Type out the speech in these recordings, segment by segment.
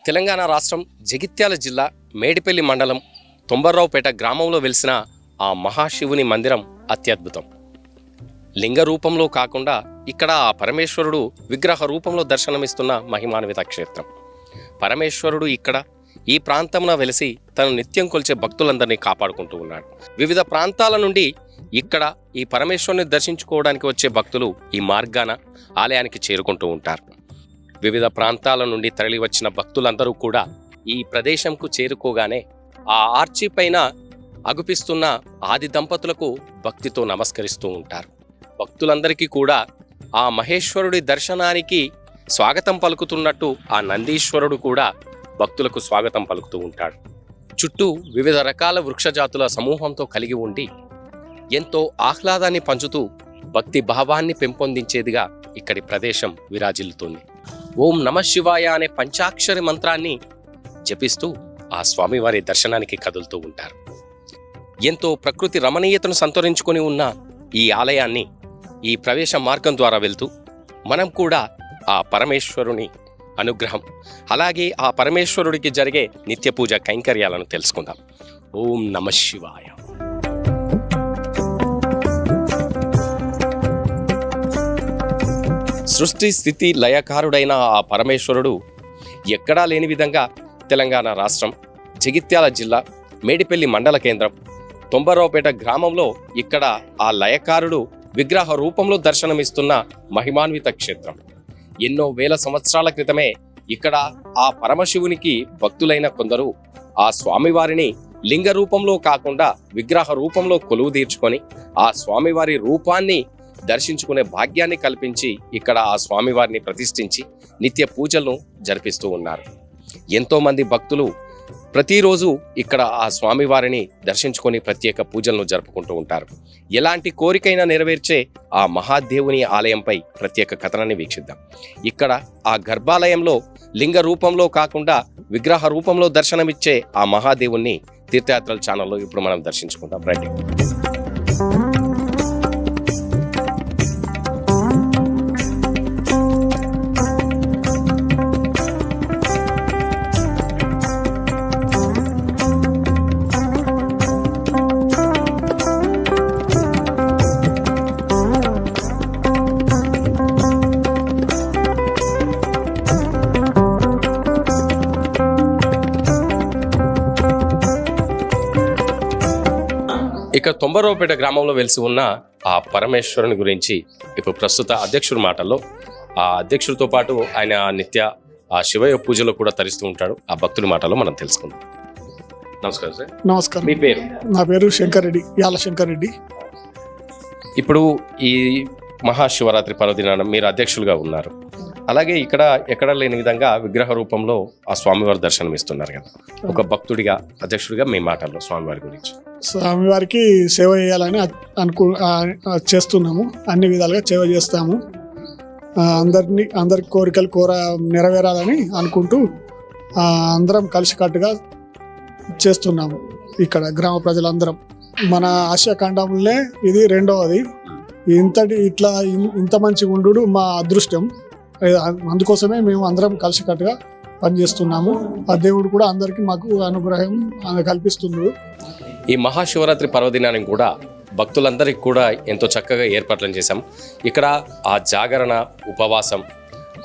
తెలంగాణ రాష్ట్రం జగిత్యాల జిల్లా మేడిపల్లి మండలం తొంబర్రావుపేట గ్రామంలో వెలిసిన ఆ మహాశివుని మందిరం అత్యద్భుతం. లింగ రూపంలో కాకుండా ఇక్కడ ఆ పరమేశ్వరుడు విగ్రహ రూపంలో దర్శనమిస్తున్న మహిమాన్విత క్షేత్రం. పరమేశ్వరుడు ఇక్కడ ఈ ప్రాంతంలో వెలిసి తను నిత్యం కొలిచే భక్తులందరినీ కాపాడుకుంటూ ఉన్నాడు. వివిధ ప్రాంతాల నుండి ఇక్కడ ఈ పరమేశ్వరుని దర్శించుకోవడానికి వచ్చే భక్తులు ఈ మార్గాన ఆలయానికి చేరుకుంటూ ఉంటారు. వివిధ ప్రాంతాల నుండి తరలి వచ్చిన భక్తులందరూ కూడా ఈ ప్రదేశంకు చేరుకోగానే ఆ ఆర్చి పైన అగుపిస్తున్న ఆది దంపతులకు భక్తితో నమస్కరిస్తూ ఉంటారు. భక్తులందరికీ కూడా ఆ మహేశ్వరుడి దర్శనానికి స్వాగతం పలుకుతున్నట్టు ఆ నందీశ్వరుడు కూడా భక్తులకు స్వాగతం పలుకుతూ ఉంటాడు. చుట్టూ వివిధ రకాల వృక్షజాతుల సమూహంతో కలిగి ఉండి ఎంతో ఆహ్లాదాన్ని పంచుతూ భక్తి భావాన్ని పెంపొందించేదిగా ఇక్కడి ప్రదేశం విరాజిల్లుతోంది. ఓం నమ శివాయ అనే పంచాక్షరి మంత్రాన్ని జపిస్తూ ఆ స్వామివారి దర్శనానికి కదులుతూ ఉంటారు. ఎంతో ప్రకృతి రమణీయతను సంతరించుకొని ఉన్న ఈ ఆలయాన్ని ఈ ప్రవేశ మార్గం ద్వారా వెళ్తూ మనం కూడా ఆ పరమేశ్వరుని అనుగ్రహం అలాగే ఆ పరమేశ్వరుడికి జరిగే నిత్య పూజ కైంకర్యాలను తెలుసుకుందాం. ఓం నమ శివాయ. సృష్టి స్థితి లయకారుడైన ఆ పరమేశ్వరుడు ఎక్కడా లేని విధంగా తెలంగాణ రాష్ట్రం జగిత్యాల జిల్లా మేడిపల్లి మండల కేంద్రం తొంబర్రావుపేట గ్రామంలో ఇక్కడ ఆ లయకారుడు విగ్రహ రూపంలో దర్శనమిస్తున్న మహిమాన్విత క్షేత్రం. ఎన్నో వేల సంవత్సరాల క్రితమే ఇక్కడ ఆ పరమశివునికి భక్తులైన కొందరు ఆ స్వామివారిని లింగ రూపంలో కాకుండా విగ్రహ రూపంలో కొలువు తీర్చుకొని ఆ స్వామివారి రూపాన్ని దర్శించుకునే భాగ్యాన్ని కల్పించి ఇక్కడ ఆ స్వామివారిని ప్రతిష్ఠించి నిత్య పూజలను జరిపిస్తూ ఉన్నారు. ఎంతో మంది భక్తులు ప్రతిరోజు ఇక్కడ ఆ స్వామివారిని దర్శించుకొని ప్రత్యేక పూజలను జరుపుకుంటూ ఉంటారు. ఎలాంటి కోరికైనా నెరవేర్చే ఆ మహాదేవుని ఆలయంపై ప్రత్యేక కథనాన్ని వీక్షిద్దాం. ఇక్కడ ఆ గర్భాలయంలో లింగ రూపంలో కాకుండా విగ్రహ రూపంలో దర్శనమిచ్చే ఆ మహాదేవుని తీర్థయాత్రల ఛానల్లో ఇప్పుడు మనం దర్శించుకుందాం. రండి. ఇక తొంబర్రావుపేట గ్రామంలో వెలిసి ఉన్న ఆ పరమేశ్వరుని గురించి ఇప్పుడు ప్రస్తుత అధ్యక్షుడి మాటల్లో ఆ అధ్యక్షుడితో పాటు ఆయన నిత్య ఆ శివయ్య పూజలో కూడా తరిస్తూ ఉంటాడు. ఆ భక్తుడి మాటల్లో మనం తెలుసుకుందాం. నమస్కారం సార్. నమస్కారం. మీ పేరు? నా పేరు శంకర్ రెడ్డి, యాల శంకర్ రెడ్డి. ఇప్పుడు ఈ మహాశివరాత్రి పర్వదినాన మీరు అధ్యక్షులుగా ఉన్నారు. అలాగే ఇక్కడ ఎక్కడ లేని విధంగా విగ్రహ రూపంలో ఆ స్వామివారి దర్శనం ఇస్తున్నారు కదా. ఒక భక్తుడిగా అధ్యక్షుడిగా మీ మాటల్లో స్వామివారి గురించి. స్వామివారికి సేవ చేయాలని చేస్తున్నాము. అన్ని విధాలుగా సేవ చేస్తాము. అందరి కోరికలు నెరవేరాలని అనుకుంటూ అందరం కలిసికట్టుగా చేస్తున్నాము. ఇక్కడ గ్రామ ప్రజలందరం మన ఆసియా ఖండంలోనే ఇది రెండవది. ఇంత మంచి ఉండు మా అదృష్టం. అందుకోసమే మేము అందరం కలిసికట్టుగా పనిచేస్తున్నాము. ఆ దేవుడు కూడా అందరికీ మాకు అనుగ్రహం కల్పిస్తున్నాడు. ఈ మహాశివరాత్రి పర్వదినానికి కూడా భక్తులందరికీ కూడా ఎంతో చక్కగా ఏర్పాట్లను చేశాం. ఇక్కడ ఆ జాగరణ, ఉపవాసం,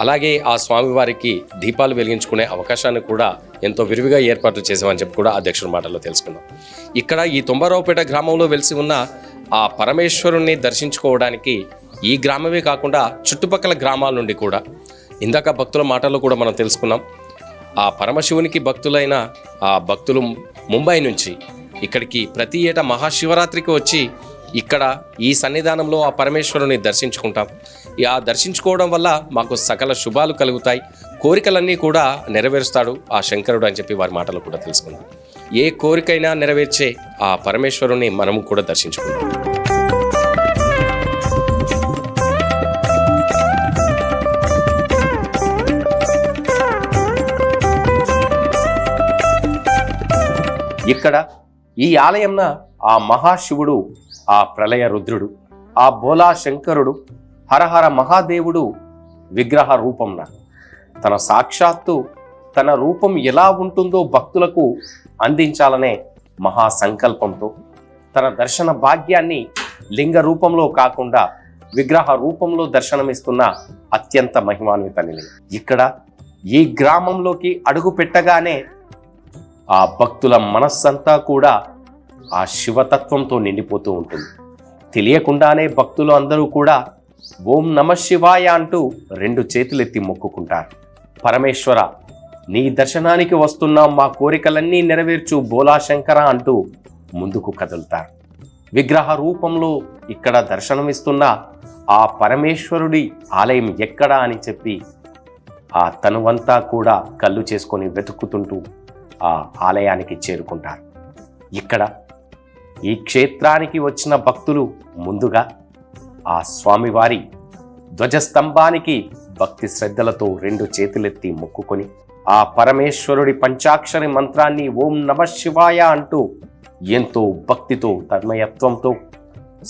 అలాగే ఆ స్వామివారికి దీపాలు వెలిగించుకునే అవకాశాన్ని కూడా ఎంతో విరివిగా ఏర్పాట్లు చేసామని చెప్పి కూడా అధ్యక్షుడి మాటల్లో తెలుసుకుందాం. ఇక్కడ ఈ తొంబర్రావుపేట గ్రామంలో వెలిసి ఉన్న ఆ పరమేశ్వరుణ్ణి దర్శించుకోవడానికి ఈ గ్రామమే కాకుండా చుట్టుపక్కల గ్రామాల నుండి కూడా ఇందాక భక్తుల మాటల్లో కూడా మనం తెలుసుకున్నాం. ఆ పరమశివునికి భక్తులైన ఆ భక్తులు ముంబై నుంచి ఇక్కడికి ప్రతి ఏటా మహాశివరాత్రికి వచ్చి ఇక్కడ ఈ సన్నిధానంలో ఆ పరమేశ్వరుని దర్శించుకుంటాం. ఆ దర్శించుకోవడం వల్ల మాకు సకల శుభాలు కలుగుతాయి, కోరికలన్నీ కూడా నెరవేరుస్తాడు ఆ శంకరుడు అని చెప్పి వారి మాటలు కూడా తెలుసుకుందాం. ఏ కోరికైనా నెరవేర్చే ఆ పరమేశ్వరుని మనము కూడా దర్శించుకుంటాం. ఇక్కడ ఈ ఆలయంన ఆ మహాశివుడు, ఆ ప్రళయ రుద్రుడు, ఆ బోలా శంకరుడు, హరహర మహాదేవుడు విగ్రహ రూపంన తన సాక్షాత్తు తన రూపం ఎలా ఉంటుందో భక్తులకు అందించాలనే మహాసంకల్పంతో తన దర్శన భాగ్యాన్ని లింగ రూపంలో కాకుండా విగ్రహ రూపంలో దర్శనమిస్తున్న అత్యంత మహిమాన్విత నిలయం. ఇక్కడ ఈ గ్రామంలోకి అడుగు పెట్టగానే ఆ భక్తుల మనస్సంతా కూడా ఆ శివతత్వంతో నిండిపోతూ ఉంటుంది. తెలియకుండానే భక్తులు అందరూ కూడా ఓం నమః శివాయ అంటూ 2 చేతులెత్తి మొక్కుకుంటారు. పరమేశ్వర, నీ దర్శనానికి వస్తున్నాం, మా కోరికలన్నీ నెరవేర్చు బోలా శంకర అంటూ ముందుకు కదులుతారు. విగ్రహ రూపంలో ఇక్కడ దర్శనమిస్తున్న ఆ పరమేశ్వరుడి ఆలయం ఎక్కడా అని చెప్పి ఆ తనువంతా కూడా కళ్ళు చేసుకొని వెతుకుతుంటూ ఆ ఆలయానికి చేరుకుంటారు. ఇక్కడ ఈ క్షేత్రానికి వచ్చిన భక్తులు ముందుగా ఆ స్వామివారి ధ్వజస్తంభానికి భక్తి శ్రద్ధలతో 2 చేతులెత్తి మొక్కుకొని ఆ పరమేశ్వరుడి పంచాక్షరి మంత్రాన్ని ఓం నమః శివాయ అంటూ ఎంతో భక్తితో తన్మయత్వంతో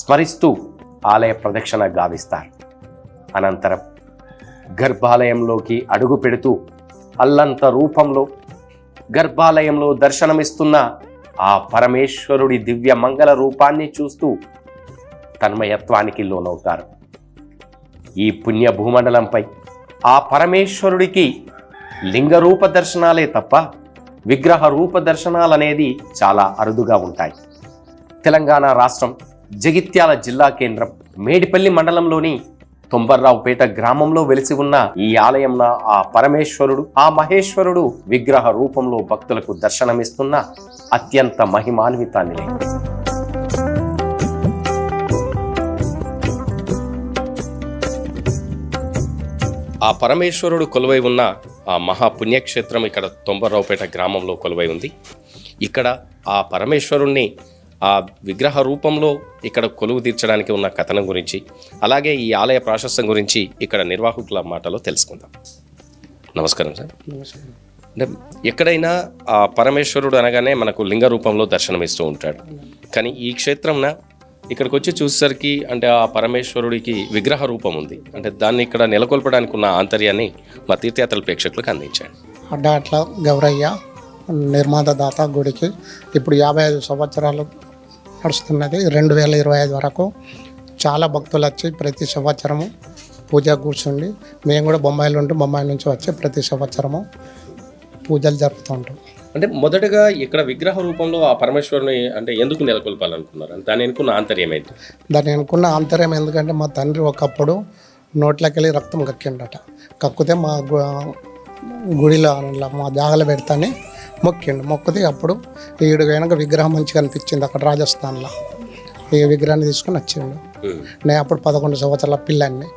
స్మరిస్తూ ఆలయ ప్రదక్షిణ గావిస్తారు. అనంతరం గర్భాలయంలోకి అడుగు పెడుతూ అల్లంత రూపంలో గర్భాలయంలో దర్శనమిస్తున్న ఆ పరమేశ్వరుడి దివ్య మంగళ రూపాన్ని చూస్తూ తన్మయత్వానికి లోనవుతారు. ఈ పుణ్య భూమండలంపై ఆ పరమేశ్వరుడికి లింగరూప దర్శనాలే తప్ప విగ్రహ రూప దర్శనాలనేది చాలా అరుదుగా ఉంటాయి. తెలంగాణ రాష్ట్రం జగిత్యాల జిల్లా కేంద్రం మేడిపల్లి మండలంలోని తొంబర్రావుపేట గ్రామంలో వెలిసి ఉన్న ఈ ఆలయంలో ఆ పరమేశ్వరుడు, ఆ మహేశ్వరుడు విగ్రహ రూపంలో భక్తులకు దర్శనమిస్తున్న అత్యంత మహిమాన్విత నిలయం. ఆ పరమేశ్వరుడు కొలువై ఉన్న ఆ మహాపుణ్యక్షేత్రం ఇక్కడ తొంబర్రావుపేట గ్రామంలో కొలువై ఉంది. ఇక్కడ ఆ పరమేశ్వరుణ్ణి ఆ విగ్రహ రూపంలో ఇక్కడ కొలువు తీర్చడానికి ఉన్న కథనం గురించి, అలాగే ఈ ఆలయ ప్రాశస్త్యం గురించి ఇక్కడ నిర్వాహకుల మాటలో తెలుసుకుందాం. నమస్కారం సార్. అంటే ఎక్కడైనా ఆ పరమేశ్వరుడు అనగానే మనకు లింగ రూపంలో దర్శనమిస్తూ ఉంటాడు. కానీ ఈ క్షేత్రంన ఇక్కడికి వచ్చి చూసేసరికి అంటే ఆ పరమేశ్వరుడికి విగ్రహ రూపం ఉంది. అంటే దాన్ని ఇక్కడ నెలకొల్పడానికి ఉన్న ఆంతర్యాన్ని మా తీర్థయాత్రల ప్రేక్షకులకు అందించండి. అడ్డాట్ల గౌరయ్య నిర్మాత దాత గుడికి ఇప్పుడు 55 సంవత్సరాలు నడుస్తున్నది. 2025 వరకు చాలా భక్తులు వచ్చి ప్రతి సంవత్సరము పూజ కూర్చుండి, మేము కూడా బొంబాయి నుంచి వచ్చి ప్రతి సంవత్సరము పూజలు జరుపుతూ ఉంటాం. అంటే మొదటగా ఇక్కడ విగ్రహ రూపంలో ఆ పరమేశ్వరుని అంటే ఎందుకు నెలకొల్పాలనుకున్నారు? అంటే దాని అనుకున్న ఆంతర్యం ఏంటి? దాన్ని అనుకున్న ఆంతర్యం ఎందుకంటే మా తండ్రి ఒకప్పుడు నోట్లోకి వెళ్ళి రక్తం కక్కిండట. కక్కితే మా గుడిలో మా జాగలు పెడతానే మొక్కితే అప్పుడు ఈడు కనుక విగ్రహం మంచిగా అనిపించింది అక్కడ రాజస్థాన్లో. ఈ విగ్రహాన్ని తీసుకుని వచ్చిండు. నేను అప్పుడు 11 సంవత్సరాల పిల్లాన్ని.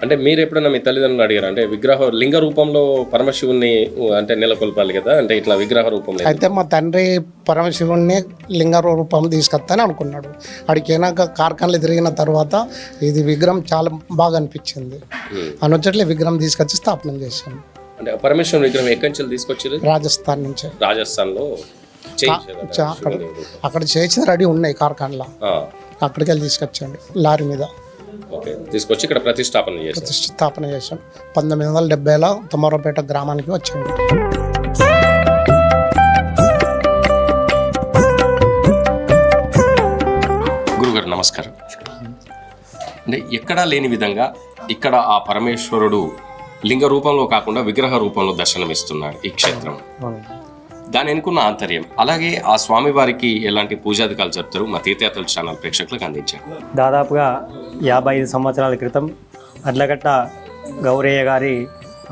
అంటే మీరు ఎప్పుడైనా మీ తల్లిదండ్రులు అడిగారు అంటే విగ్రహ లింగ రూపంలో పరమశివుణ్ణి అంటే నెలకొల్పాలి కదా, అంటే ఇట్లా విగ్రహ రూపంలో? అయితే మా తండ్రి పరమశివుణ్ణి లింగ రూపం తీసుకొస్తానని అనుకున్నాడు. అడిగినాక కార్ఖానలు తిరిగిన తర్వాత ఇది విగ్రహం చాలా బాగా అనిపించింది. అనొచ్చట్లే విగ్రహం తీసుకొచ్చి స్థాపన చేశాను. అంటే పరమేశ్వరుని విగ్రహం ఎక్కడి నుంచి తీసుకొచ్చారు? రాజస్థాన్ నుంచి. రాజస్థాన్లో అక్కడ చేసిన రెడీ ఉన్నాయి కార్ఖానలో, అక్కడికి వెళ్ళి తీసుకొచ్చాండి లారీ మీద. తీసుకొచ్చి ఇక్కడ ప్రతిష్టాపన చేశాం. 1970లో తొమ్మరపేట గ్రామానికి వచ్చాము. గురుగారు నమస్కారం. అంటే ఎక్కడా లేని విధంగా ఇక్కడ ఆ పరమేశ్వరుడు లింగ రూపంలో కాకుండా విగ్రహ రూపంలో దర్శనమిస్తున్నాడు ఈ క్షేత్రం. దాని అనుకున్న ఆంతర్యం, అలాగే ఆ స్వామివారికి ఎలాంటి పూజాధికాలు జరుపుతారు మా తీర్థయాత్రల ఛానల్ ప్రేక్షకులకు అందించారు. దాదాపుగా 55 సంవత్సరాల క్రితం అడ్లగట్ట గౌరయ్య గారి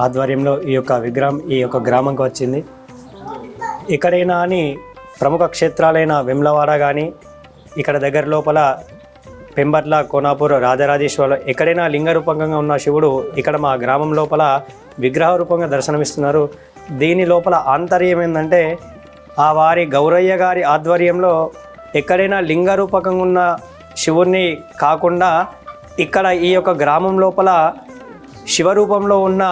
ఆధ్వర్యంలో ఈ యొక్క విగ్రహం ఈ యొక్క గ్రామంకి వచ్చింది. ఎక్కడైనా అని ప్రముఖ క్షేత్రాలైన వెమ్లవాడ కానీ, ఇక్కడ దగ్గర లోపల పెంబట్ల, కోనాపూర్, రాజరాజేశ్వరం ఎక్కడైనా లింగ రూపంగా ఉన్న శివుడు ఇక్కడ మా గ్రామం లోపల విగ్రహ రూపంగా దర్శనమిస్తున్నారు. దీని లోపల ఆంతర్యం ఏంటంటే ఆ వారి గౌరయ్య గారి ఆధ్వర్యంలో ఎక్కడైనా లింగ రూపకంగా ఉన్న శివుణ్ణి కాకుండా ఇక్కడ ఈ యొక్క గ్రామం లోపల శివరూపంలో ఉన్న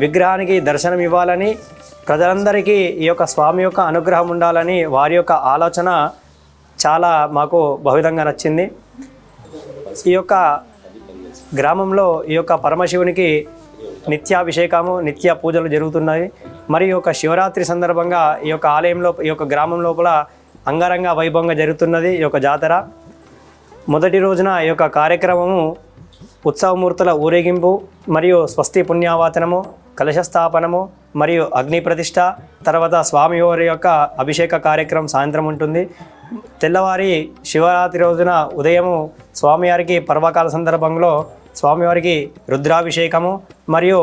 విగ్రహానికి దర్శనం ఇవ్వాలని, ప్రజలందరికీ ఈ యొక్క స్వామి యొక్క అనుగ్రహం ఉండాలని వారి యొక్క ఆలోచన చాలా మాకు బహువిధంగా నచ్చింది. ఈ యొక్క గ్రామంలో ఈ యొక్క పరమశివునికి నిత్యాభిషేకము నిత్య పూజలు జరుగుతున్నాయి. మరియు ఈ యొక్క శివరాత్రి సందర్భంగా ఈ యొక్క ఆలయంలో ఈ యొక్క గ్రామం లోపల అంగరంగ వైభవంగా జరుగుతున్నది ఈ యొక్క జాతర. మొదటి రోజున ఈ యొక్క కార్యక్రమము ఉత్సవమూర్తుల ఊరేగింపు మరియు స్వస్తి పుణ్యావాచనము, కలశస్థాపనము మరియు అగ్ని ప్రతిష్ట, తర్వాత స్వామివారి యొక్క అభిషేక కార్యక్రమం సాయంత్రం ఉంటుంది. తెల్లవారి శివరాత్రి రోజున ఉదయము స్వామివారికి పర్వకాల సందర్భంలో స్వామివారికి రుద్రాభిషేకము మరియు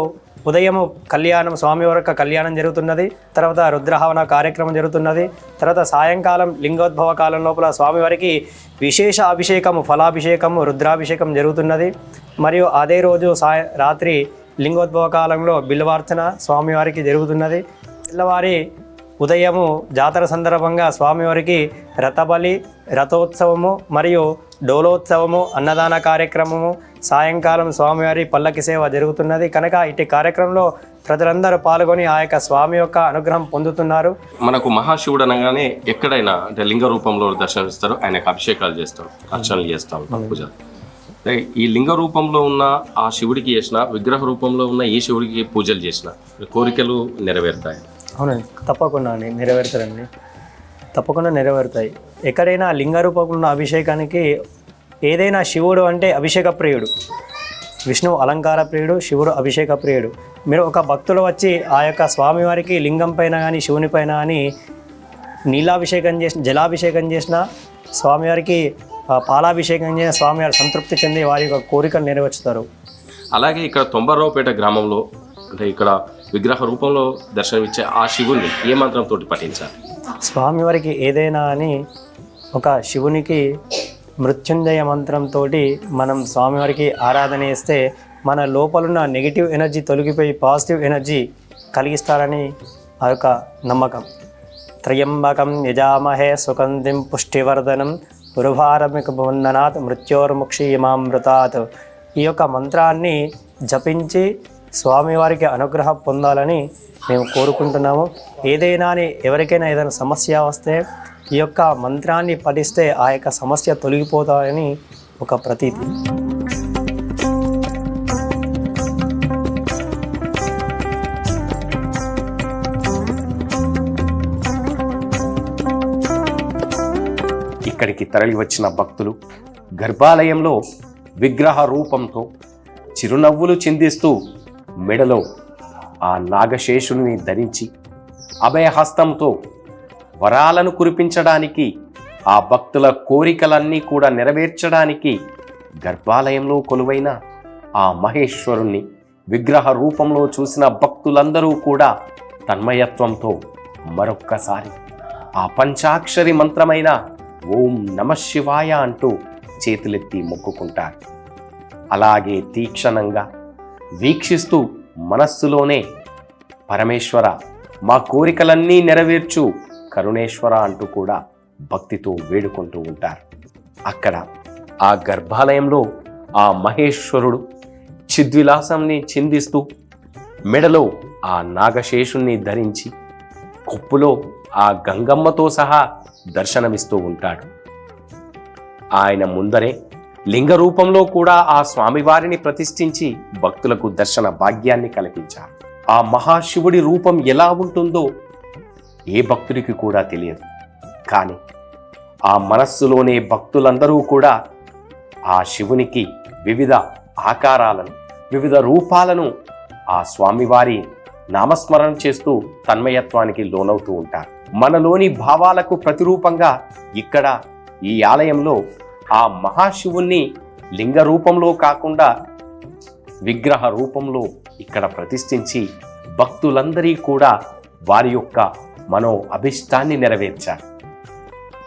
ఉదయము కళ్యాణం, స్వామివారి యొక్క కళ్యాణం జరుగుతున్నది. తర్వాత రుద్రహవన కార్యక్రమం జరుగుతున్నది. తర్వాత సాయంకాలం లింగోద్భవ కాలం లోపల స్వామివారికి విశేష అభిషేకము, ఫలాభిషేకము, రుద్రాభిషేకం జరుగుతున్నది. మరియు అదే రోజు రాత్రి లింగోద్భవ కాలంలో బిల్వార్చన స్వామివారికి జరుగుతున్నది. తెల్లవారి ఉదయము జాతర సందర్భంగా స్వామివారికి రథబలి, రథోత్సవము మరియు డోలోత్సవము, అన్నదాన కార్యక్రమము, సాయంకాలం స్వామివారి పల్లకి సేవ జరుగుతున్నది. కనుక ఇటు కార్యక్రమంలో ప్రజలందరూ పాల్గొని ఆ యొక్క స్వామి యొక్క అనుగ్రహం పొందుతున్నారు. మనకు మహాశివుడు అనగానే ఎక్కడైనా అంటే లింగ రూపంలో దర్శనమిస్తారు, ఆయనకు అభిషేకాలు చేస్తారు, అర్చనలు చేస్తారు, పూజ. ఈ లింగ రూపంలో ఉన్న ఆ శివుడికి చేసిన, విగ్రహ రూపంలో ఉన్న ఈ శివుడికి పూజలు చేసిన కోరికలు నెరవేరుతాయి. అవునండి, తప్పకుండా నెరవేరుతారండి, తప్పకుండా నెరవేరుతాయి. ఎక్కడైనా లింగ రూపంలో ఉన్న అభిషేకానికి ఏదైనా శివుడు అంటే అభిషేక ప్రియుడు, విష్ణువు అలంకార ప్రియుడు, శివుడు అభిషేక ప్రియుడు. మీరు ఒక భక్తులు వచ్చి ఆ యొక్క స్వామివారికి లింగం పైన కానీ శివుని పైన కానీ నీలాభిషేకం చేసిన, జలాభిషేకం చేసిన, స్వామివారికి పాలాభిషేకం చేసిన స్వామివారు సంతృప్తి చెంది వారి యొక్క కోరికలు నెరవేర్చుతారు. అలాగే ఇక్కడ తొంబర్రావుపేట గ్రామంలో అంటే ఇక్కడ విగ్రహ రూపంలో దర్శనమిచ్చే ఆ శివుని ఏ మంత్రంతో పఠించాలి? స్వామివారికి ఏదైనా అని ఒక శివునికి మృత్యుంజయ మంత్రంతో మనం స్వామివారికి ఆరాధన చేస్తే మన లోపలున్న నెగిటివ్ ఎనర్జీ తొలగిపోయి పాజిటివ్ ఎనర్జీ కలిగిస్తారని ఆ యొక్క నమ్మకం. త్రయంబకం యజామహే సుగంధిం పుష్టివర్ధనం ఉర్వారమిక వందనాత్ మృత్యోర్ముక్షీయమామృతాత్. ఈ యొక్క మంత్రాన్ని జపించి స్వామివారికి అనుగ్రహం పొందాలని మేము కోరుకుంటున్నాము. ఏదైనా ఎవరికైనా ఏదైనా సమస్య వస్తే ఈ యొక్క మంత్రాన్ని పఠిస్తే ఆ యొక్క సమస్య తొలగిపోతాయని ఒక ప్రతీతి. ఇక్కడికి తరలి వచ్చిన భక్తులు గర్భాలయంలో విగ్రహ రూపంతో చిరునవ్వులు చిందిస్తూ మెడలో ఆ నాగశేషుని ధరించి అభయహస్తంతో వరాలను కురిపించడానికి, ఆ భక్తుల కోరికలన్నీ కూడా నెరవేర్చడానికి గర్భాలయంలో కొలువైన ఆ మహేశ్వరుణ్ణి విగ్రహ రూపంలో చూసిన భక్తులందరూ కూడా తన్మయత్వంతో మరొక్కసారి ఆ పంచాక్షరి మంత్రమైన ఓం నమఃశివాయ అంటూ చేతులెత్తి మొక్కుకుంటారు. అలాగే తీక్షణంగా వీక్షిస్తూ మనస్సులోనే పరమేశ్వర మా కోరికలన్నీ నెరవేర్చు కరుణేశ్వర అంటూ కూడా భక్తితో వేడుకుంటూ ఉంటారు. అక్కడ ఆ గర్భాలయంలో ఆ మహేశ్వరుడు చిద్విలాసాన్ని చిందిస్తూ మెడలో ఆ నాగశేషుణ్ణి ధరించి కొప్పులో ఆ గంగమ్మతో సహా దర్శనమిస్తూ ఉంటాడు. ఆయన ముందరే లింగ రూపంలో కూడా ఆ స్వామివారిని ప్రతిష్ఠించి భక్తులకు దర్శన భాగ్యాన్ని కల్పించారు. ఆ మహాశివుడి రూపం ఎలా ఉంటుందో ఏ భక్తుడికి కూడా తెలియదు. కానీ ఆ మనస్సులోనే భక్తులందరూ కూడా ఆ శివునికి వివిధ ఆకారాలను, వివిధ రూపాలను ఆ స్వామివారి నామస్మరణ చేస్తూ తన్మయత్వానికి లోనవుతూ ఉంటారు. మనలోని భావాలకు ప్రతిరూపంగా ఇక్కడ ఈ ఆలయంలో ఆ మహాశివుణ్ణి లింగ రూపంలో కాకుండా విగ్రహ రూపంలో ఇక్కడ ప్రతిష్ఠించి భక్తులందరి కూడా వారి యొక్క మనో అభిష్టాన్ని నెరవేర్చారు.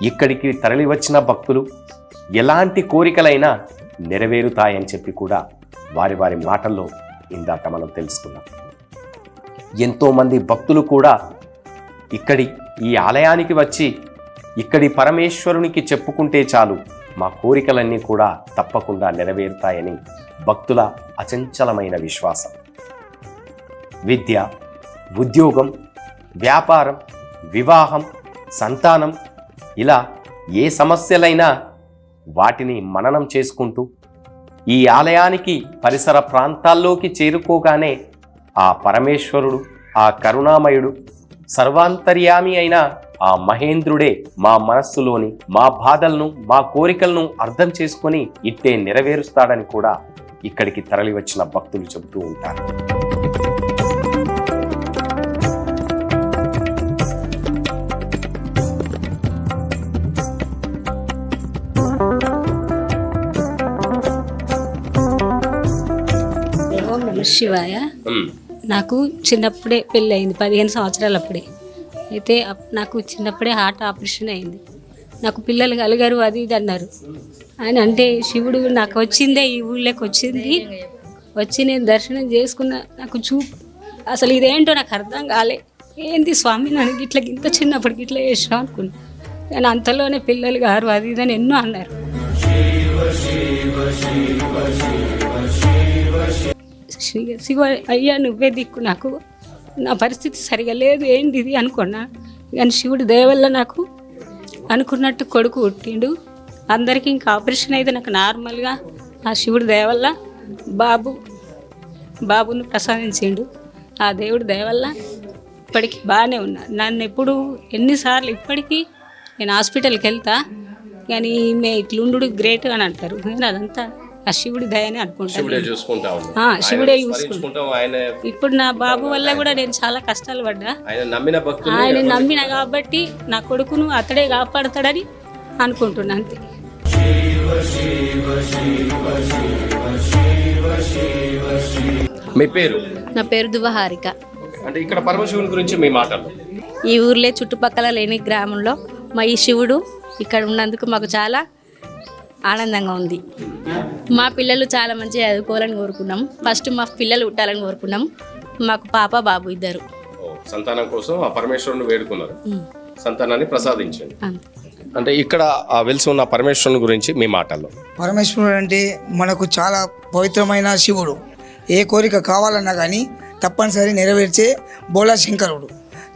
ఇక్కడికి తరలి వచ్చిన భక్తులు ఎలాంటి కోరికలైనా నెరవేరుతాయని చెప్పి కూడా వారి వారి మాటల్లో ఇందాక మనం తెలుసుకున్నాం. ఎంతోమంది భక్తులు కూడా ఈ ఆలయానికి వచ్చి ఇక్కడి పరమేశ్వరునికి చెప్పుకుంటే చాలు మా కోరికలన్నీ కూడా తప్పకుండా నెరవేరుతాయని భక్తుల అచంచలమైన విశ్వాసం. విద్య, ఉద్యోగం, వ్యాపారం, వివాహం, సంతానం ఇలా ఏ సమస్యలైనా వాటిని మననం చేసుకుంటూ ఈ ఆలయానికి పరిసర ప్రాంతాల్లోకి చేరుకోగానే ఆ పరమేశ్వరుడు, ఆ కరుణామయుడు, సర్వాంతర్యామి అయిన ఆ మహేంద్రుడే మా మనస్సులోని మా బాధలను, మా కోరికలను అర్థం చేసుకొని ఇట్టే నెరవేరుస్తాడని కూడా ఇక్కడికి తరలి వచ్చిన భక్తులు చెబుతూ ఉంటారు. ఓం నమ శివాయ. నాకు చిన్నప్పుడే పెళ్ళి అయింది, 15 సంవత్సరాలు అప్పుడే. అయితే నాకు చిన్నప్పుడే హార్ట్ ఆపరేషన్ అయింది. నాకు పిల్లలు కలిగారు, అది ఇది అన్నారు. ఆయన అంటే శివుడు నాకు వచ్చిందే ఈ ఊళ్ళోకి వచ్చింది, వచ్చి నేను దర్శనం చేసుకున్న. నాకు అసలు ఇదేంటో నాకు అర్థం కాలే. ఏంది స్వామి నన్ను ఇట్లా ఇంత చిన్నప్పటికి ఇట్లా చేసాం అనుకున్నా. కానీ అంతలోనే పిల్లలు గారు అది ఇది అని ఎన్నో అన్నారు. శివ అయ్యా నువ్వే దిక్కు, నాకు నా పరిస్థితి సరిగా లేదు, ఏంది ఇది అనుకున్నా. కానీ శివుడి దయ వల్ల నాకు అనుకున్నట్టు కొడుకు పుట్టిండు. అందరికీ ఇంకా ఆపరేషన్ అయితే నాకు నార్మల్గా ఆ శివుడి దయ వల్ల బాబును ప్రసాదించిండు. ఆ దేవుడి దయ వల్ల ఇప్పటికీ బాగానే ఉన్నా. నన్ను ఎప్పుడు ఎన్నిసార్లు ఇప్పటికీ నేను హాస్పిటల్కి వెళ్తా, కానీ ఈమె ఇట్లుండు గ్రేట్ అని అంటారు. నేను అదంతా ఆ శివుడి దయనే అనుకుంటాను. శివుడే చూసుకుంటాం. ఇప్పుడు నా బాబు వల్ల కూడా నేను చాలా కష్టాలు పడ్డా. ఆయన నమ్మిన కాబట్టి నా కొడుకును అతడే కాపాడతాడని అనుకుంటున్నా అంతే. మీ పేరు? నా పేరు దువహారిక. అంటే ఇక్కడ పరమశివుని గురించి మీ మాటలు. ఈ ఊర్లే చుట్టుపక్కల లేని గ్రామంలో మా ఈ శివుడు ఇక్కడ ఉన్నందుకు మాకు చాలా ఆనందంగా ఉంది. మా పిల్లలు చాలా మంచిగా చదువుకోవాలని కోరుకున్నాం. ఫస్ట్ మా పిల్లలు పుట్టాలని కోరుకున్నాం. మాకు పాప బాబు ఇద్దరు. సంతానం కోసం ఆ పరమేశ్వరుని వేడుకున్నారు, సంతానాన్ని ప్రసాదించండి. అంటే ఇక్కడ వెలిసి ఉన్న పరమేశ్వరుని గురించి మీ మాటల్లో. పరమేశ్వరుడు అంటే మనకు చాలా పవిత్రమైన శివుడు. ఏ కోరిక కావాలన్నా కానీ తప్పనిసరి నెరవేర్చే బోలా శంకరుడు.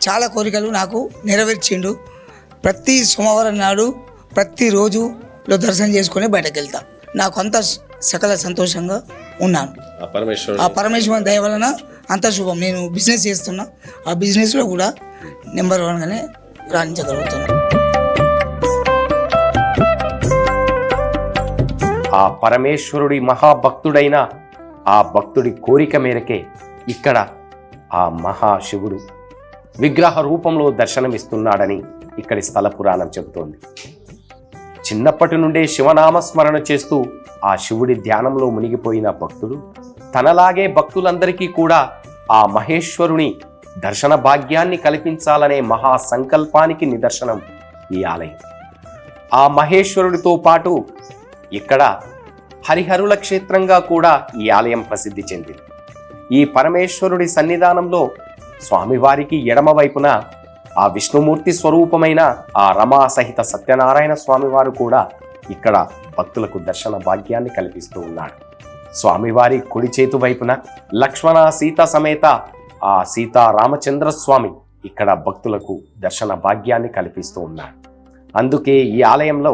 చాలా కోరికలు నాకు నెరవేర్చిండు. ప్రతి సోమవారం నాడు ప్రతిరోజులో దర్శనం చేసుకొని బయటకు వెళ్తా. నాకు అంత సకల సంతోషంగా ఉన్నాను. ఆ పరమేశ్వరుని దయ వలన అంత శుభం. నేను బిజినెస్ చేస్తున్నా, ఆ బిజినెస్లో కూడా నెంబర్ 1గానే రాణించగలుగుతున్నాను. ఆ పరమేశ్వరుడి మహాభక్తుడైన ఆ భక్తుడి కోరిక మేరకే ఇక్కడ ఆ మహాశివుడు విగ్రహ రూపంలో దర్శనమిస్తున్నాడని ఇక్కడి స్థల పురాణం చెబుతోంది. చిన్నప్పటి నుండే శివనామస్మరణ చేస్తూ ఆ శివుడి ధ్యానంలో మునిగిపోయిన భక్తుడు తనలాగే భక్తులందరికీ కూడా ఆ మహేశ్వరుని దర్శన భాగ్యాన్ని కల్పించాలనే మహా సంకల్పానికి నిదర్శనం ఈ ఆలయం. ఆ మహేశ్వరుడితో పాటు ఇక్కడ హరిహరుల క్షేత్రంగా కూడా ఈ ఆలయం ప్రసిద్ధి చెందింది. ఈ పరమేశ్వరుడి సన్నిధానంలో స్వామివారికి ఎడమ వైపున ఆ విష్ణుమూర్తి స్వరూపమైన ఆ రమా సహిత సత్యనారాయణ స్వామివారు కూడా ఇక్కడ భక్తులకు దర్శన భాగ్యాన్ని కల్పిస్తూ ఉన్నాడు. స్వామివారి కుడి చేతు వైపున లక్ష్మణ సీత సమేత ఆ సీతారామచంద్ర స్వామి ఇక్కడ భక్తులకు దర్శన భాగ్యాన్ని కల్పిస్తూ ఉన్నాడు. అందుకే ఈ ఆలయంలో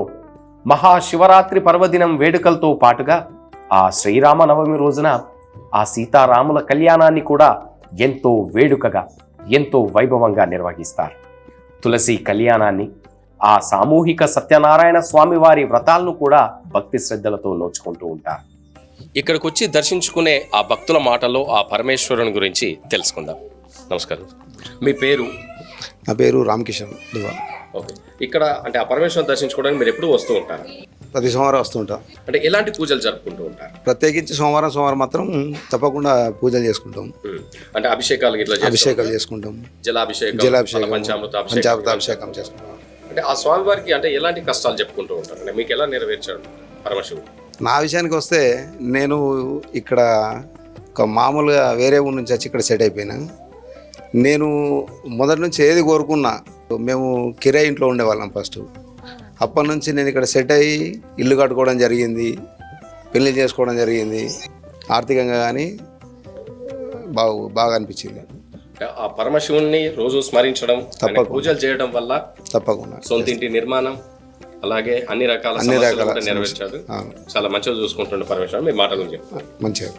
మహాశివరాత్రి పర్వదినం వేడుకలతో పాటుగా ఆ శ్రీరామనవమి రోజున ఆ సీతారాముల కళ్యాణాన్ని కూడా ఎంతో వేడుకగా, ఎంతో వైభవంగా నిర్వహిస్తారు. తులసి కళ్యాణాన్ని, ఆ సామూహిక సత్యనారాయణ స్వామి వారి వ్రతాలను కూడా భక్తి శ్రద్ధలతో నోచుకుంటూ ఉంటారు. ఇక్కడికి వచ్చి దర్శించుకునే ఆ భక్తుల మాటల్లో ఆ పరమేశ్వరుని గురించి తెలుసుకుందాం. నమస్కారం, మీ పేరు? నా పేరు రామకిషన్ దువా. ఓకే, ఇక్కడ అంటే ఆ పరమేశ్వరుని దర్శించుకోవడానికి మీరు ఎప్పుడు వస్తూ ఉంటారు? ప్రతి సోమవారం వస్తుంటాం. అంటే ఎలాంటి పూజలు జరుపుకుంటూ ఉంటారు? ప్రత్యేకించి సోమవారం మాత్రం తప్పకుండా పూజలు చేసుకుంటాం. అంటే అభిషేకాలు చేసుకుంటాం. జలాభిషేకం, పంచామృతాభిషేకం చేసుకుంటాం. అంటే ఆ స్వామివారికి అంటే ఎలాంటి కష్టాలు చెప్పుకుంటూ ఉంటారు? అంటే మీకు ఎలా నెరవేర్చాడు పరమశివుడు? నా విషయానికి వస్తే నేను ఇక్కడ ఒక మామూలుగా వేరే ఊరి నుంచి వచ్చి ఇక్కడ సెట్ అయిపోయినా. నేను మొదటి నుంచి ఏది కోరుకున్నా, మేము కిరాయి ఇంట్లో ఉండేవాళ్ళం ఫస్ట్. అప్పటి నుంచి నేను ఇక్కడ సెట్ అయ్యి ఇల్లు కట్టుకోవడం జరిగింది, పెళ్లి చేసుకోవడం జరిగింది. ఆర్థికంగా కానీ బాగా అనిపించింది. ఆ పరమశివుణ్ణి రోజు స్మరించడం, పూజలు చేయడం వల్ల తప్పకుండా సొంత ఇంటి నిర్మాణం, అలాగే అన్ని రకాల నెరవేర్చాడు. చాలా మంచిగా చూసుకుంటుండే పరమేశ్వరుడు. మీ మాటలు చెప్పండి. మంచిగా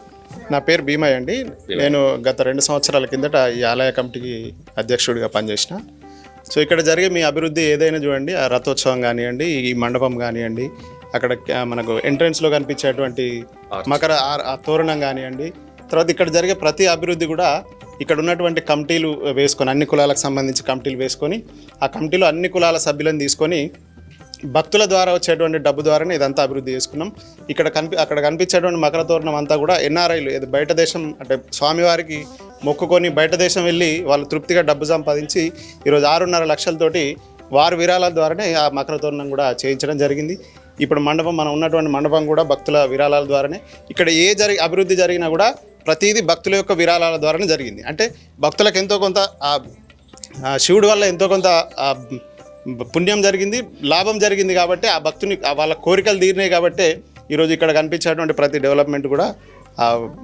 నా పేరు భీమయ్య అండి. నేను గత 2 సంవత్సరాల కిందట ఈ ఆలయ కమిటీకి అధ్యక్షుడిగా పనిచేసిన. సో ఇక్కడ జరిగే మీ అభివృద్ధి ఏదైనా చూడండి, ఆ రథోత్సవం కానివ్వండి, ఈ మండపం కానివ్వండి, అక్కడ మనకు ఎంట్రన్స్లో కనిపించేటువంటి మకర ఆ తోరణం కానివ్వండి, తర్వాత ఇక్కడ జరిగే ప్రతి అభివృద్ధి కూడా ఇక్కడ ఉన్నటువంటి కమిటీలు వేసుకొని, అన్ని కులాలకు సంబంధించి కమిటీలు వేసుకొని, ఆ కమిటీలో అన్ని కులాల సభ్యులను తీసుకొని భక్తుల ద్వారా వచ్చేటువంటి డబ్బు ద్వారానే ఇదంతా అభివృద్ధి చేసుకున్నాం. అక్కడ కనిపించేటువంటి మకర తోరణం అంతా కూడా ఎన్ఆర్ఐలు, ఇది బయట దేశం అంటే స్వామివారికి మొక్కుకొని బయట దేశం వెళ్ళి వాళ్ళు తృప్తిగా డబ్బు సంపాదించి ఈరోజు 6.5 లక్షలతోటి వారి విరాళాల ద్వారానే ఆ మకర తోరణం కూడా చేయించడం జరిగింది. ఇప్పుడు మండపం, మనం ఉన్నటువంటి మండపం కూడా భక్తుల విరాళాల ద్వారానే. ఇక్కడ అభివృద్ధి జరిగినా కూడా ప్రతిదీ భక్తుల యొక్క విరాళాల ద్వారానే జరిగింది. అంటే భక్తులకు ఎంతో కొంత శివుడి వల్ల ఎంతో కొంత పుణ్యం జరిగింది, లాభం జరిగింది. కాబట్టి ఆ భక్తుని వాళ్ళ కోరికలు తీరినాయి. కాబట్టి ఈరోజు ఇక్కడ కనిపించేటువంటి ప్రతి డెవలప్మెంట్ కూడా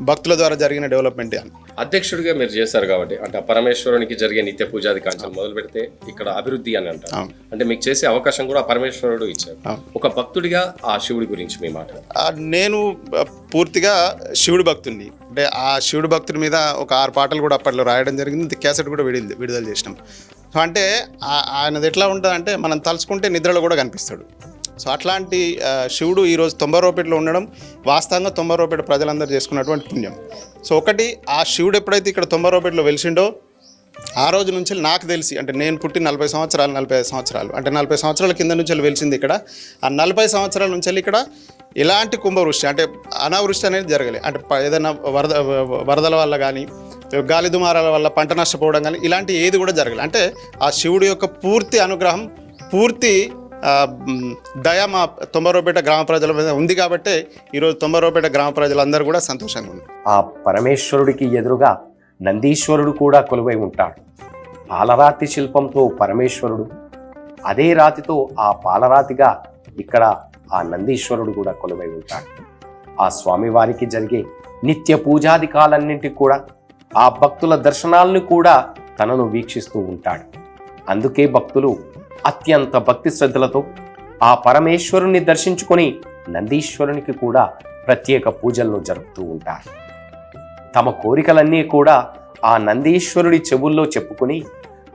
భక్తుల ద్వారా జరిగిన డెవలప్మెంట్. అధ్యక్షుడిగా మీరు చేశారు కాబట్టి, అంటే పరమేశ్వరునికి జరిగే నిత్య పూజాది కాంక్షలు మొదలు పెడితే ఇక్కడ అభివృద్ధి అని అంటారు. అంటే మీకు చేసే అవకాశం కూడా పరమేశ్వరుడు ఇచ్చారు. ఒక భక్తుడిగా ఆ శివుడి గురించి మీ మాట. నేను పూర్తిగా శివుడి భక్తుడిని. అంటే ఆ శివుడి భక్తుడి మీద ఒక 6 పాటలు కూడా అప్పట్లో రాయడం జరిగింది, క్యాసెట్ కూడా విడుదల చేసినాం. సో అంటే ఆయనది ఎట్లా ఉంటుంది అంటే, మనం తలుచుకుంటే నిద్రలో కూడా కనిపిస్తాడు. సో అట్లాంటి శివుడు ఈరోజు 90 రూపాయలు ఉండడం వాస్తవంగా 90 రూపాయల ప్రజలందరూ చేసుకున్నటువంటి పుణ్యం. సో ఒకటి, ఆ శివుడు ఎప్పుడైతే ఇక్కడ 90 రూపాయలు వెలిసిండో ఆ రోజు నుంచి నాకు తెలిసి, అంటే నేను పుట్టి 40 సంవత్సరాలు 45 సంవత్సరాలు, అంటే 40 సంవత్సరాల కింద నుంచి వెలిసింది ఇక్కడ. ఆ 40 సంవత్సరాల నుంచి ఇక్కడ ఎలాంటి కుంభవృష్టి అంటే అనావృష్టి అనేది జరగలేదు. అంటే ఏదైనా వరదల వల్ల కానీ, గాలి దుమారాల వల్ల పంట నష్టపోవడం కానీ ఇలాంటి ఏది కూడా జరగలేదు. అంటే ఆ శివుడి యొక్క పూర్తి అనుగ్రహం, పూర్తి దయ మా 90 రూపాయల గ్రామ ప్రజల మీద ఉంది. కాబట్టి ఈరోజు 90 రూపాయల గ్రామ ప్రజలందరూ కూడా సంతోషంగా ఉన్నారు. ఆ పరమేశ్వరుడికి ఎదురుగా నందీశ్వరుడు కూడా కొలువై ఉంటాడు. పాలరాతి శిల్పంతో పరమేశ్వరుడు, అదే రాతితో ఆ పాలరాతిగా ఇక్కడ ఆ నందీశ్వరుడు కూడా కొలువై ఉంటాడు. ఆ స్వామివారికి జరిగే నిత్య పూజాధికాలన్నింటికి కూడా ఆ భక్తుల దర్శనాలను కూడా తనను వీక్షిస్తూ ఉంటాడు. అందుకే భక్తులు అత్యంత భక్తి శ్రద్ధలతో ఆ పరమేశ్వరుణ్ణి దర్శించుకొని నందీశ్వరునికి కూడా ప్రత్యేక పూజలను జరుపుతూ ఉంటారు. తమ కోరికలన్నీ కూడా ఆ నందీశ్వరుడి చెవుల్లో చెప్పుకుని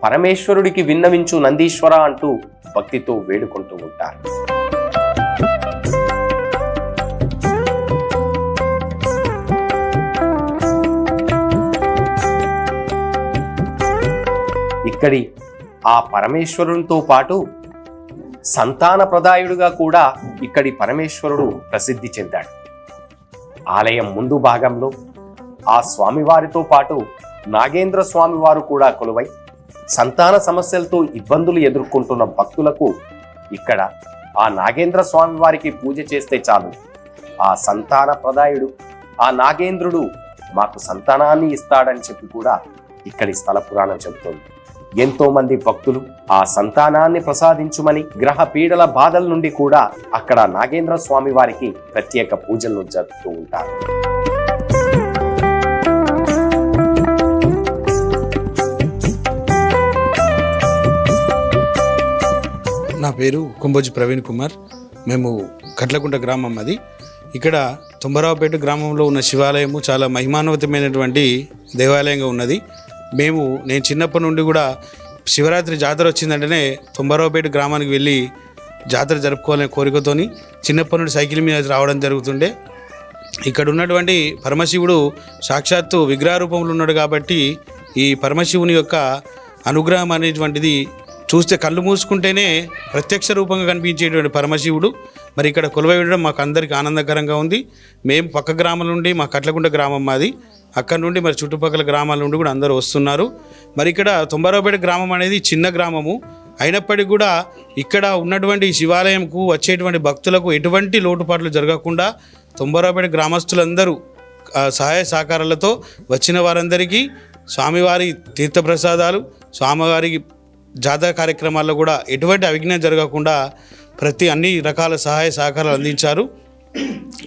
పరమేశ్వరుడికి విన్నవించు నందీశ్వర అంటూ భక్తితో వేడుకుంటూ ఉంటారు. ఇక్కడి ఆ పరమేశ్వరునితో పాటు సంతాన ప్రదాయుడుగా కూడా ఇక్కడి పరమేశ్వరుడు ప్రసిద్ధి చెందాడు. ఆలయం ముందు భాగంలో ఆ స్వామివారితో పాటు నాగేంద్ర స్వామివారు కూడా కొలువై సంతాన సమస్యలతో ఇబ్బందులు ఎదుర్కొంటున్న భక్తులకు ఇక్కడ ఆ నాగేంద్ర స్వామివారికి పూజ చేస్తే చాలు, ఆ సంతాన ప్రదాయుడు ఆ నాగేంద్రుడు మాకు సంతానాన్ని ఇస్తాడని చెప్పి కూడా ఇక్కడి స్థల పురాణం చెబుతోంది. ఎంతో మంది భక్తులు ఆ సంతానాన్ని ప్రసాదించుమని, గ్రహ పీడల బాధల నుండి కూడా అక్కడ నాగేంద్ర స్వామి వారికి ప్రత్యేక పూజలను జరుపుతూ ఉంటారు. నా పేరు కుంభోజి ప్రవీణ్ కుమార్. మేము కట్లకుంట గ్రామం అది. ఇక్కడ తొంబరావుపేట గ్రామంలో ఉన్న శివాలయము చాలా మహిమాన్వితమైనటువంటి దేవాలయంగా ఉన్నది. నేను చిన్నప్పటి నుండి కూడా శివరాత్రి జాతర వచ్చిందంటేనే తొంబరావుపేట గ్రామానికి వెళ్ళి జాతర జరుపుకోవాలనే కోరికతోని చిన్నప్పటి నుండి సైకిల్ మీద రావడం జరుగుతుండే. ఇక్కడ ఉన్నటువంటి పరమశివుడు సాక్షాత్తు విగ్రహ రూపంలో ఉన్నాడు. కాబట్టి ఈ పరమశివుని యొక్క అనుగ్రహం అనేటువంటిది చూస్తే కళ్ళు మూసుకుంటేనే ప్రత్యక్ష రూపంగా కనిపించేటువంటి పరమశివుడు మరి ఇక్కడ కొలువై ఉండడం మాకు అందరికీ ఆనందకరంగా ఉంది. మేము పక్క గ్రామాల నుండి, మా కట్లకుంట గ్రామం మాది, అక్కడ నుండి మరి చుట్టుపక్కల గ్రామాల నుండి కూడా అందరూ వస్తున్నారు. మరి ఇక్కడ తొంబరావుపేట గ్రామం అనేది చిన్న గ్రామము అయినప్పటికీ కూడా ఇక్కడ ఉన్నటువంటి శివాలయంకు వచ్చేటువంటి భక్తులకు ఎటువంటి లోటుపాట్లు జరగకుండా తొంబరావుపేట గ్రామస్తులందరూ సహాయ సహకారాలతో వచ్చిన వారందరికీ స్వామివారి తీర్థప్రసాదాలు, స్వామివారికి జాతర కార్యక్రమాల్లో కూడా ఎటువంటి అవిఘ్నం జరగకుండా అన్ని రకాల సహాయ సహకారాలు అందించారు.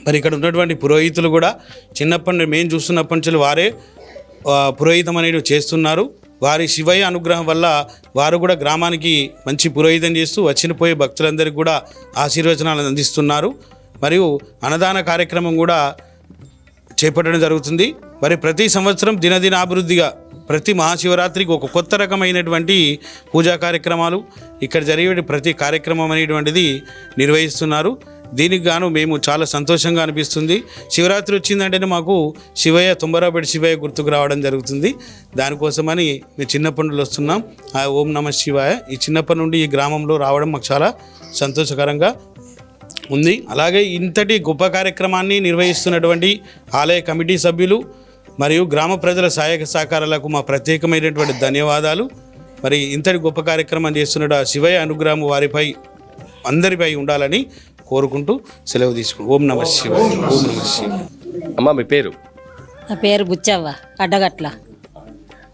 మరి ఇక్కడ ఉన్నటువంటి పురోహితులు కూడా చిన్నప్పటి నుండి మేము చూస్తున్నప్పటి నుంచి వారే పురోహితం అనేది చేస్తున్నారు. వారి శివయ్య అనుగ్రహం వల్ల వారు కూడా గ్రామానికి మంచి పురోహితం చేస్తూ వచ్చిన పోయే భక్తులందరికీ కూడా ఆశీర్వచనాలను అందిస్తున్నారు. మరియు అన్నదాన కార్యక్రమం కూడా చేపట్టడం జరుగుతుంది. మరి ప్రతి సంవత్సరం దినదినాభివృద్ధిగా ప్రతి మహాశివరాత్రికి ఒక కొత్త రకమైనటువంటి పూజా కార్యక్రమాలు ఇక్కడ జరిగే ప్రతి కార్యక్రమం అనేటువంటిది నిర్వహిస్తున్నారు. దీనికి గాను మేము చాలా సంతోషంగా అనిపిస్తుంది. శివరాత్రి వచ్చిందంటేనే మాకు శివయ్య తుంబరావుపేట శివయ్య గుర్తుకు రావడం జరుగుతుంది. దానికోసమని మేము చిన్నప్పటి నుండి వస్తున్నాం. ఆ ఓం నమ శివాయ ఈ చిన్నప్పటి నుండి ఈ గ్రామంలో రావడం మాకు చాలా సంతోషకరంగా ఉంది. అలాగే ఇంతటి గొప్ప కార్యక్రమాన్ని నిర్వహిస్తున్నటువంటి ఆలయ కమిటీ సభ్యులు మరియు గ్రామ ప్రజల సహాయక సహకారాలకు మా ప్రత్యేకమైనటువంటి ధన్యవాదాలు. మరి ఇంతటి గొప్ప కార్యక్రమం చేస్తున్న శివయ్య అనుగ్రహం వారిపై అందరిపై ఉండాలని కోరుకుంటూ సెలవు తీసుకుంటాం. ఓం నమ శివాయ. ఓం నమ శివాయ. అమ్మ మీ పేరు? నా పేరు బుచ్చవ్వ, అడ్డగట్ల.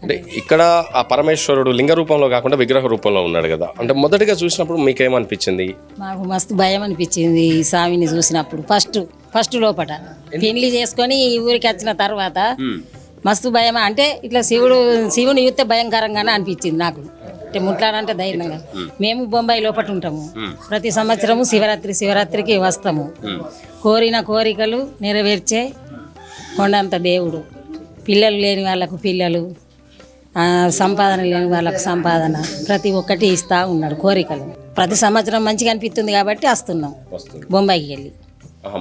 అంటే ఇక్కడ ఆ పరమేశ్వరుడు లింగ రూపంలో కాకుండా విగ్రహ రూపంలో ఉన్నాడు కదా, అంటే మొదటిగా చూసినప్పుడు మీకేమనిపించింది? మాకు మస్తు భయం అనిపించింది ఈ స్వామిని చూసినప్పుడు. ఫస్ట్ లోపట పెళ్లి చేసుకొని ఈ ఊరికి వచ్చిన తర్వాత మస్తు భయం. అంటే ఇట్లా శివుని చూస్తే భయంకరంగానే అనిపించింది నాకు. అంటే ముట్లాడంటే ధైర్యంగా. మేము బొంబాయి లోపట ఉంటాము. ప్రతి సంవత్సరము శివరాత్రికి వస్తాము. కోరిన కోరికలు నెరవేర్చే కొండంత దేవుడు. పిల్లలు లేని వాళ్ళకు పిల్లలు, సంపాదన లేని వాళ్ళకు సంపాదన, ప్రతి ఒక్కటి ఇస్తూ ఉన్నాడు కోరికలు. ప్రతి సంవత్సరం మంచిగా అనిపిస్తుంది కాబట్టి వస్తున్నాం బొంబాయికి వెళ్ళి.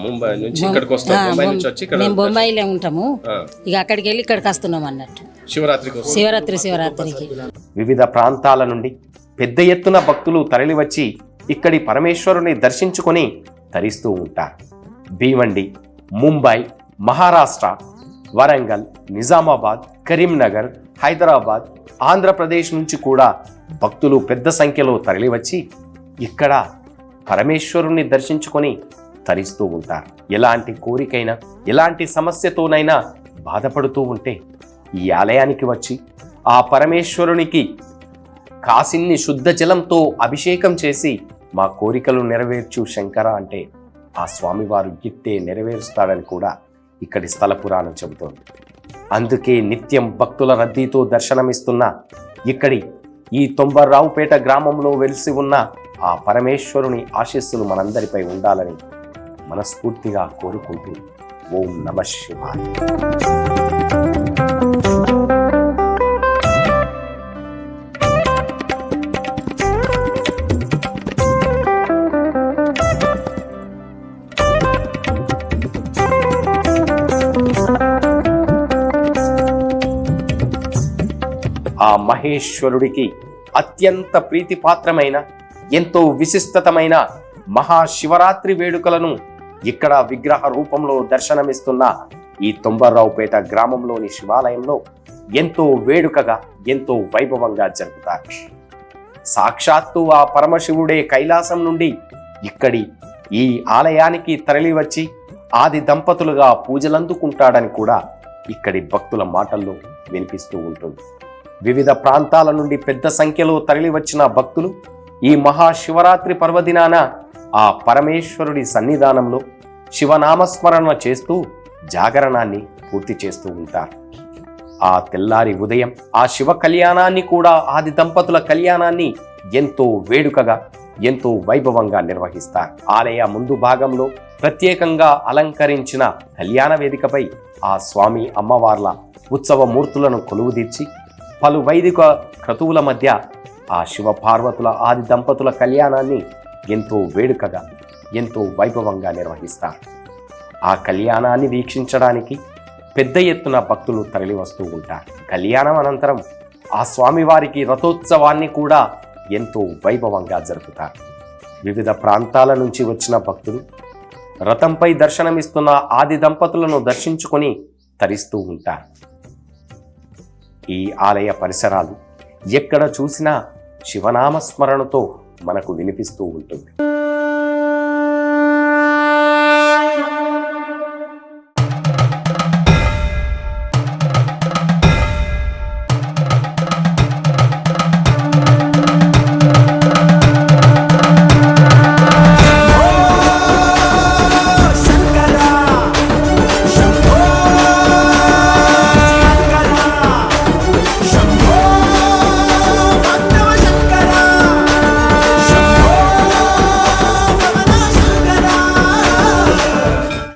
ముంబై నుంచి ఇక్కడికి వస్తాం. ముంబై నుంచి వచ్చి ఇక్కడ మేము బొంబాయిలో ఉంటాము. ఇక అక్కడికి వెళ్ళి ఇక్కడికి వస్తున్నాం అన్నట్టు శివరాత్రికి. వివిధ ప్రాంతాల నుండి పెద్ద ఎత్తున భక్తులు తరలివచ్చి ఇక్కడి పరమేశ్వరుని దర్శించుకొని తరిస్తూ ఉంటారు. భీవండి, ముంబై, మహారాష్ట్ర, వరంగల్, నిజామాబాద్, కరీంనగర్, హైదరాబాద్, ఆంధ్రప్రదేశ్ నుంచి కూడా భక్తులు పెద్ద సంఖ్యలో తరలివచ్చి ఇక్కడ పరమేశ్వరుణ్ణి దర్శించుకొని తరిస్తూ ఉంటారు. ఎలాంటి కోరికైనా ఎలాంటి సమస్యతోనైనా బాధపడుతూ ఉంటే ఈ ఆలయానికి వచ్చి ఆ పరమేశ్వరునికి కాసిన్ని శుద్ధ జలంతో అభిషేకం చేసి మా కోరికలు నెరవేర్చు శంకర అంటే ఆ స్వామివారు గిట్టే నెరవేరుస్తాడని కూడా ఇక్కడి స్థల పురాణం చెబుతోంది. అందుకే నిత్యం భక్తుల రద్దీతో దర్శనమిస్తున్న ఇక్కడి ఈ తొంబర్రావుపేట గ్రామంలో వెలిసి ఉన్న ఆ పరమేశ్వరుని ఆశీస్సులు మనందరిపై ఉండాలని మనస్ఫూర్తిగా కోరుకుంటూ ఓం నమ శివాయ. ఆ మహేశ్వరుడికి అత్యంత ప్రీతిపాత్రమైన ఎంతో విశిష్టతమైన మహాశివరాత్రి వేడుకలను ఇక్కడ విగ్రహ రూపంలో దర్శనమిస్తున్న ఈ తొంబర్రావుపేట గ్రామంలోని శివాలయంలో ఎంతో వేడుకగా ఎంతో వైభవంగా జరుపుతారు. సాక్షాత్తు ఆ పరమశివుడే కైలాసం నుండి ఇక్కడి ఈ ఆలయానికి తరలివచ్చి ఆది దంపతులుగా పూజలందుకుంటాడని కూడా ఇక్కడి భక్తుల మాటల్లో వినిపిస్తూ ఉంటుంది. వివిధ ప్రాంతాల నుండి పెద్ద సంఖ్యలో తరలివచ్చిన భక్తులు ఈ మహాశివరాత్రి పర్వదినాన ఆ పరమేశ్వరుడి సన్నిధానంలో శివనామస్మరణ చేస్తూ జాగరణాన్ని పూర్తి చేస్తూ ఉంటారు. ఆ తెల్లారి ఉదయం ఆ శివ కళ్యాణాన్ని కూడా ఆది దంపతుల కళ్యాణాన్ని ఎంతో వేడుకగా ఎంతో వైభవంగా నిర్వహిస్తారు. ఆలయ ముందు భాగంలో ప్రత్యేకంగా అలంకరించిన కళ్యాణ వేదికపై ఆ స్వామి అమ్మవార్ల ఉత్సవ మూర్తులను కొలువుదీర్చి పలు వైదిక క్రతువుల మధ్య ఆ శివ పార్వతుల ఆది దంపతుల కళ్యాణాన్ని ఎంతో వేడుకగా ఎంతో వైభవంగా నిర్వహిస్తారు. ఆ కళ్యాణాన్ని వీక్షించడానికి పెద్ద ఎత్తున భక్తులు తరలి వస్తూ ఉంటారు. కళ్యాణం అనంతరం ఆ స్వామివారికి రథోత్సవాన్ని కూడా ఎంతో వైభవంగా జరుపుతారు. వివిధ ప్రాంతాల నుంచి వచ్చిన భక్తులు రథంపై దర్శనమిస్తున్న ఆది దంపతులను దర్శించుకొని తరిస్తూ ఉంటారు. ఈ ఆలయ పరిసరాలు ఎక్కడ చూసినా శివనామస్మరణతో మనకు వినిపిస్తూ ఉంటుంది.